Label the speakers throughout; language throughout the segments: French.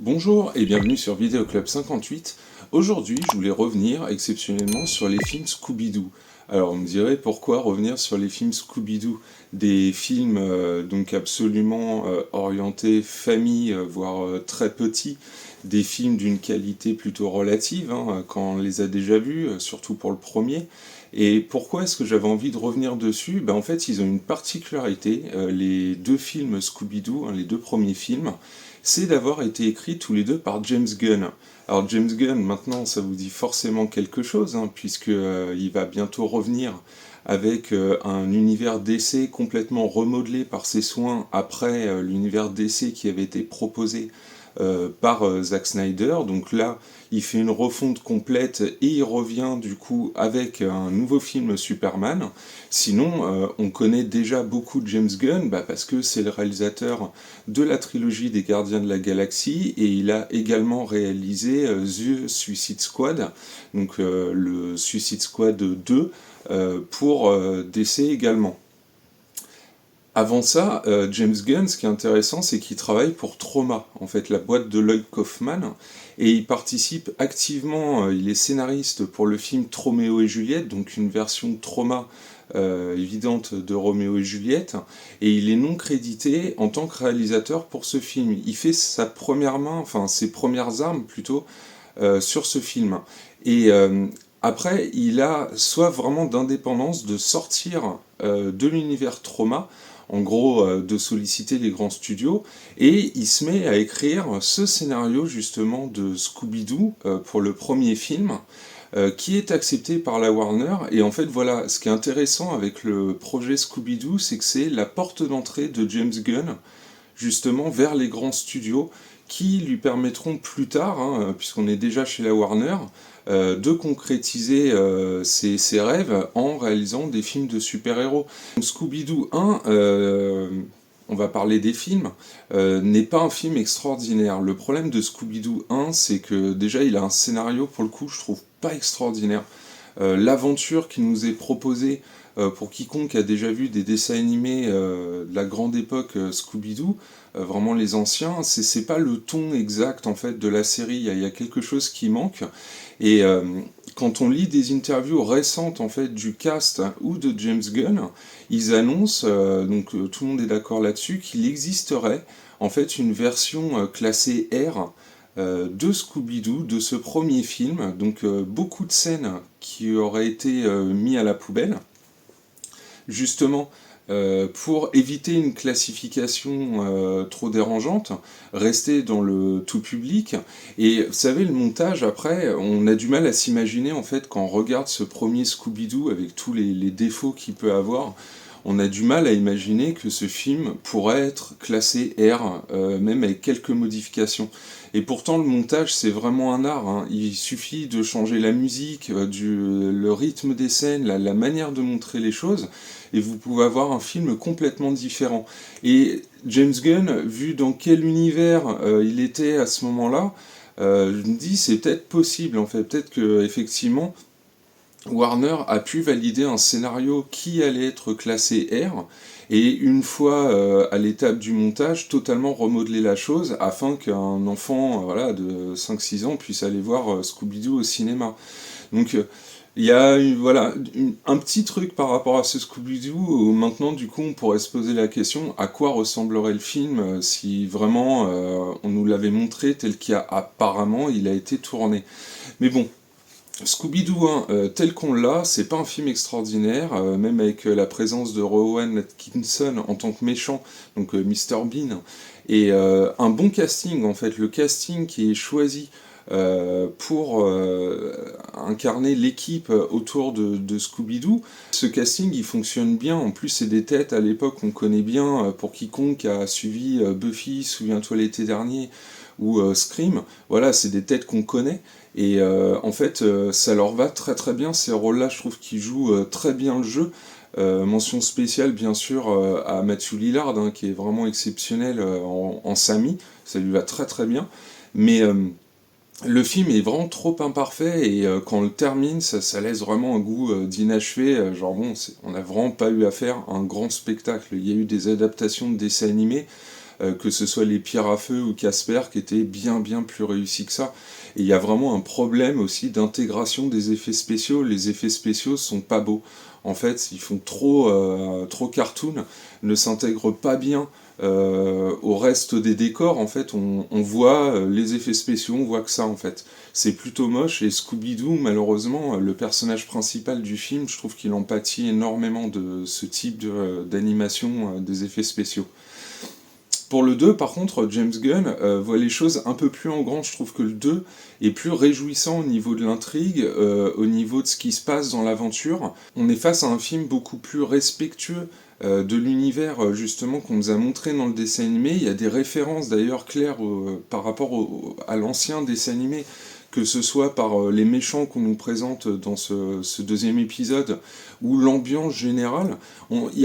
Speaker 1: Bonjour et bienvenue sur Vidéo Club 58. Aujourd'hui, je voulais revenir exceptionnellement sur les films Scooby-Doo. Alors, on me dirait pourquoi revenir sur les films Scooby-Doo, des films donc absolument orientés famille, voire très petits, des films d'une qualité plutôt relative hein, quand on les a déjà vus, surtout pour le premier. Et pourquoi est-ce que j'avais envie de revenir dessus? En fait, ils ont une particularité, les deux films Scooby-Doo, hein, les deux premiers films, c'est d'avoir été écrits tous les deux par James Gunn. Alors James Gunn, maintenant, ça vous dit forcément quelque chose, hein, puisque il va bientôt revenir avec un univers DC complètement remodelé par ses soins après l'univers DC qui avait été proposé par Zack Snyder. Donc là, il fait une refonte complète et il revient du coup avec un nouveau film Superman. Sinon, on connaît déjà beaucoup de James Gunn parce que c'est le réalisateur de la trilogie des Gardiens de la Galaxie et il a également réalisé The Suicide Squad, donc le Suicide Squad 2 pour DC également. Avant ça, James Gunn, ce qui est intéressant, c'est qu'il travaille pour Troma, en fait, la boîte de Lloyd Kaufman, et il participe activement, il est scénariste pour le film Troméo et Juliette, donc une version Troma évidente de Roméo et Juliette, et il est non crédité en tant que réalisateur pour ce film. Il fait sa première main, enfin ses premières armes plutôt, sur ce film. Et après, il a soit vraiment d'indépendance de sortir de l'univers Trauma, en gros de solliciter les grands studios, et il se met à écrire ce scénario justement de Scooby-Doo pour le premier film, qui est accepté par la Warner. Et en fait, voilà, ce qui est intéressant avec le projet Scooby-Doo, c'est que c'est la porte d'entrée de James Gunn justement vers les grands studios qui lui permettront plus tard, hein, puisqu'on est déjà chez la Warner, de concrétiser ses rêves en réalisant des films de super-héros. Scooby-Doo 1, on va parler des films, n'est pas un film extraordinaire. Le problème de Scooby-Doo 1, c'est que déjà il a un scénario, pour le coup, je trouve pas extraordinaire. L'aventure qui nous est proposée pour quiconque a déjà vu des dessins animés de la grande époque Scooby-Doo, vraiment les anciens, c'est pas le ton exact en fait de la série, il y a quelque chose qui manque. Et quand on lit des interviews récentes en fait du cast hein, ou de James Gunn, ils annoncent, tout le monde est d'accord là-dessus, qu'il existerait en fait une version classée R de Scooby-Doo, de ce premier film, donc beaucoup de scènes qui auraient été mis à la poubelle, justement pour éviter une classification trop dérangeante, rester dans le tout public. Et vous savez, le montage, après, on a du mal à s'imaginer, en fait, quand on regarde ce premier Scooby-Doo avec tous les défauts qu'il peut avoir, on a du mal à imaginer que ce film pourrait être classé R, même avec quelques modifications. Et pourtant, le montage, c'est vraiment un art, hein. Il suffit de changer la musique, le rythme des scènes, la manière de montrer les choses, et vous pouvez avoir un film complètement différent. Et James Gunn, vu dans quel univers il était à ce moment-là, je me dis c'est peut-être possible en fait, peut-être que effectivement Warner a pu valider un scénario qui allait être classé R, et une fois à l'étape du montage, totalement remodeler la chose afin qu'un enfant voilà, de 5-6 ans puisse aller voir Scooby-Doo au cinéma. Donc il y a voilà, un petit truc par rapport à ce Scooby-Doo où maintenant du coup on pourrait se poser la question à quoi ressemblerait le film si vraiment on nous l'avait montré tel qu'apparemment il a été tourné. Mais bon, Scooby-Doo 1, tel qu'on l'a, c'est pas un film extraordinaire, même avec la présence de Rowan Atkinson en tant que méchant, donc Mr. Bean, et un bon casting en fait, le casting qui est choisi pour incarner l'équipe autour de Scooby-Doo. Ce casting il fonctionne bien, en plus c'est des têtes à l'époque qu'on connaît bien, pour quiconque a suivi Buffy, souviens-toi l'été dernier, ou Scream, voilà, c'est des têtes qu'on connaît, et en fait ça leur va très très bien ces rôles-là, je trouve qu'ils jouent très bien le jeu. Mention spéciale bien sûr à Matthew Lillard, hein, qui est vraiment exceptionnel en Sammy, ça lui va très très bien, mais le film est vraiment trop imparfait et quand on le termine, ça laisse vraiment un goût d'inachevé. Genre bon, on n'a vraiment pas eu à faire un grand spectacle. Il y a eu des adaptations de dessins animés, que ce soit les Pierres à Feu ou Casper, qui étaient bien plus réussis que ça. Et il y a vraiment un problème aussi d'intégration des effets spéciaux. Les effets spéciaux sont pas beaux. En fait, ils font trop cartoon, ne s'intègrent pas bien au reste des décors. En fait, on voit les effets spéciaux, on voit que ça en fait. C'est plutôt moche, et Scooby-Doo, malheureusement, le personnage principal du film, je trouve qu'il en pâtit énormément de ce type d'animation des effets spéciaux. Pour le 2, par contre, James Gunn voit les choses un peu plus en grand. Je trouve que le 2 est plus réjouissant au niveau de l'intrigue, au niveau de ce qui se passe dans l'aventure. On est face à un film beaucoup plus respectueux de l'univers justement qu'on nous a montré dans le dessin animé. Il y a des références d'ailleurs claires par rapport à l'ancien dessin animé, que ce soit par les méchants qu'on nous présente dans ce deuxième épisode, ou l'ambiance générale. Il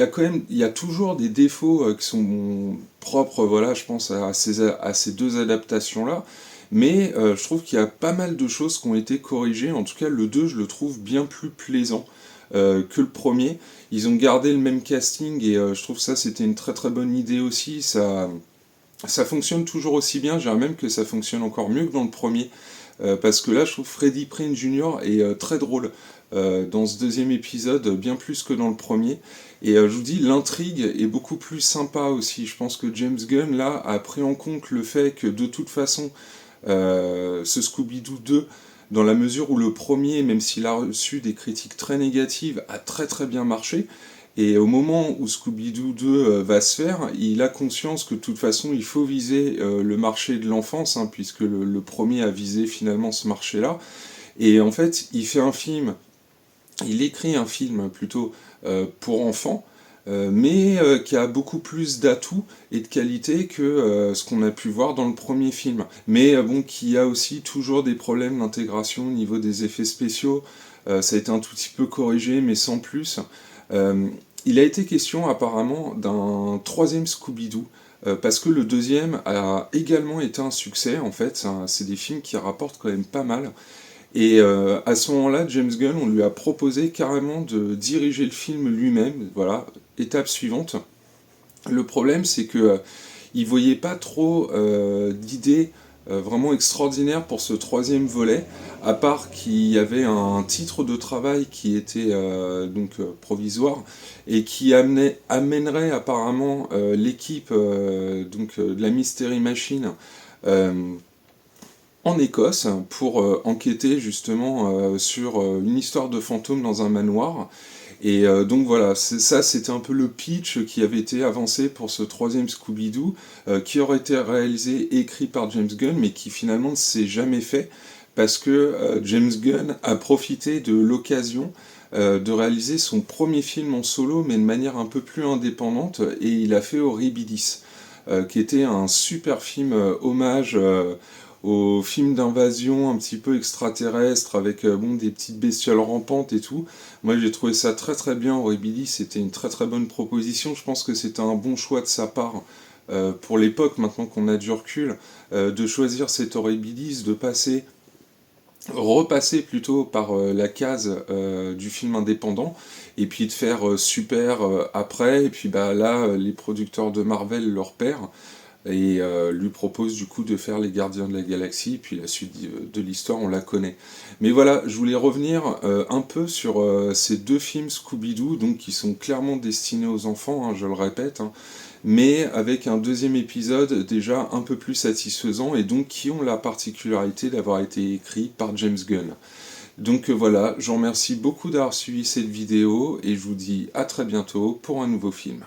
Speaker 1: y a toujours des défauts qui sont propres, voilà, je pense à ces deux adaptations-là, mais je trouve qu'il y a pas mal de choses qui ont été corrigées. En tout cas, le 2, je le trouve bien plus plaisant que le premier. Ils ont gardé le même casting, et je trouve ça c'était une très bonne idée aussi. Ça fonctionne toujours aussi bien, je dirais même que ça fonctionne encore mieux que dans le premier. Parce que là, je trouve Freddie Prinze Jr. est très drôle dans ce deuxième épisode, bien plus que dans le premier. Et je vous dis, l'intrigue est beaucoup plus sympa aussi. Je pense que James Gunn, là, a pris en compte le fait que, de toute façon, ce Scooby-Doo 2, dans la mesure où le premier, même s'il a reçu des critiques très négatives, a très bien marché. Et au moment où Scooby-Doo 2 va se faire, il a conscience que de toute façon il faut viser le marché de l'enfance, hein, puisque le premier a visé finalement ce marché-là. Et en fait, il écrit un film plutôt pour enfants, mais qui a beaucoup plus d'atouts et de qualité que ce qu'on a pu voir dans le premier film. Mais bon, qui a aussi toujours des problèmes d'intégration au niveau des effets spéciaux. Ça a été un tout petit peu corrigé, mais sans plus. Il a été question apparemment d'un troisième Scooby-Doo, parce que le deuxième a également été un succès. En fait, c'est des films qui rapportent quand même pas mal. Et à ce moment-là, James Gunn, on lui a proposé carrément de diriger le film lui-même. Voilà, étape suivante. Le problème, c'est que il voyait pas trop d'idées vraiment extraordinaires pour ce troisième volet, à part qu'il y avait un titre de travail qui était provisoire, et qui amènerait apparemment l'équipe de la Mystery Machine en Écosse pour enquêter justement sur une histoire de fantôme dans un manoir. Et donc voilà, c'était un peu le pitch qui avait été avancé pour ce troisième Scooby-Doo, qui aurait été réalisé et écrit par James Gunn, mais qui finalement ne s'est jamais fait, parce que James Gunn a profité de l'occasion de réaliser son premier film en solo, mais de manière un peu plus indépendante, et il a fait Horribilis, qui était un super film hommage aux films d'invasion un petit peu extraterrestre, avec des petites bestioles rampantes et tout. Moi j'ai trouvé ça très bien. Horribilis, c'était une très bonne proposition. Je pense que c'était un bon choix de sa part pour l'époque, maintenant qu'on a du recul, de choisir cet Horribilis, de repasser plutôt par la case du film indépendant, et puis de faire super après. Et puis là, les producteurs de Marvel le repèrent et lui propose du coup de faire les Gardiens de la Galaxie, puis la suite de l'histoire on la connaît. Mais voilà, je voulais revenir un peu sur ces deux films Scooby-Doo, donc qui sont clairement destinés aux enfants, hein, je le répète, hein, mais avec un deuxième épisode déjà un peu plus satisfaisant, et donc qui ont la particularité d'avoir été écrits par James Gunn. Donc voilà, je vous remercie beaucoup d'avoir suivi cette vidéo, et je vous dis à très bientôt pour un nouveau film.